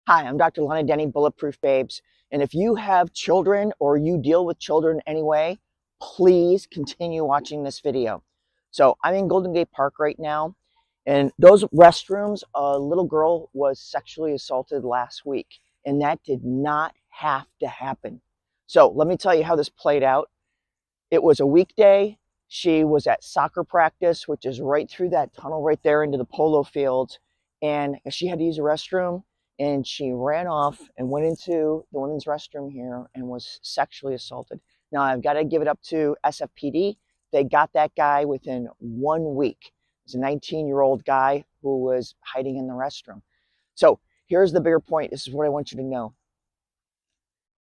Hi, I'm Dr. Lana Denny, Bulletproof Babes. And if you have children or you deal with children anyway, please continue watching this video. So I'm in Golden Gate Park right now, and those restrooms, a little girl was sexually assaulted last week, and that did not have to happen. So let me tell you how this played out. It was a weekday. She was at soccer practice, which is right through that tunnel right there into the polo fields. And she had to use a restroom, and she ran off and went into the women's restroom here and was sexually assaulted. Now, I've got to give it up to SFPD. They got that guy within 1 week. It was a 19-year-old guy who was hiding in the restroom. So here's the bigger point. This is what I want you to know.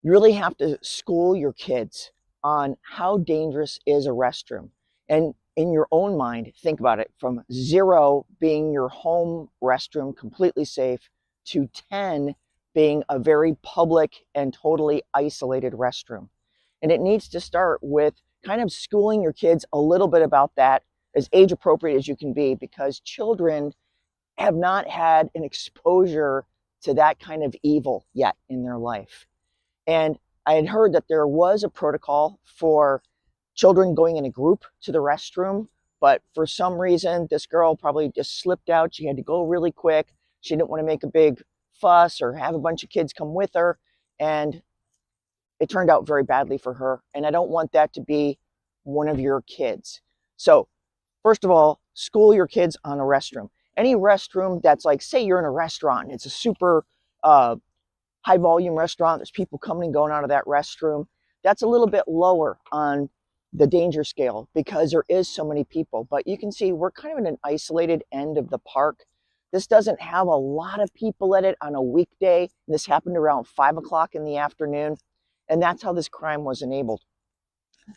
You really have to school your kids on how dangerous is a restroom. And in your own mind, think about it, from 0 being your home restroom completely safe to 10 being a very public and totally isolated restroom. And it needs to start with kind of schooling your kids a little bit about that, as age appropriate as you can be, because children have not had an exposure to that kind of evil yet in their life. And I had heard that there was a protocol for children going in a group to the restroom, but for some reason, this girl probably just slipped out. She had to go really quick. She didn't want to make a big fuss or have a bunch of kids come with her, and it turned out very badly for her. And I don't want that to be one of your kids. So first of all, school your kids on a restroom. Any restroom that's like, say you're in a restaurant, it's a super high volume restaurant, there's people coming and going out of that restroom, that's a little bit lower on the danger scale because there is so many people. But you can see we're kind of in an isolated end of the park. This doesn't have a lot of people at it on a weekday. This happened around 5 o'clock in the afternoon, and that's how this crime was enabled.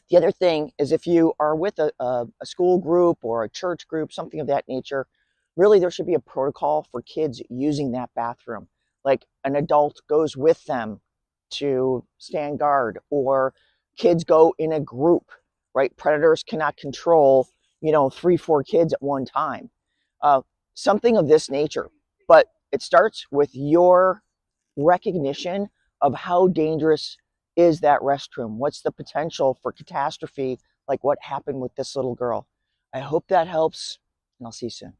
The other thing is, if you are with a school group or a church group, something of that nature, really there should be a protocol for kids using that bathroom. Like an adult goes with them to stand guard, or kids go in a group, right? Predators cannot control, 3, 4 kids at one time. Something of this nature. But it starts with your recognition of how dangerous is that restroom. What's the potential for catastrophe, like what happened with this little girl? I hope that helps, and I'll see you soon.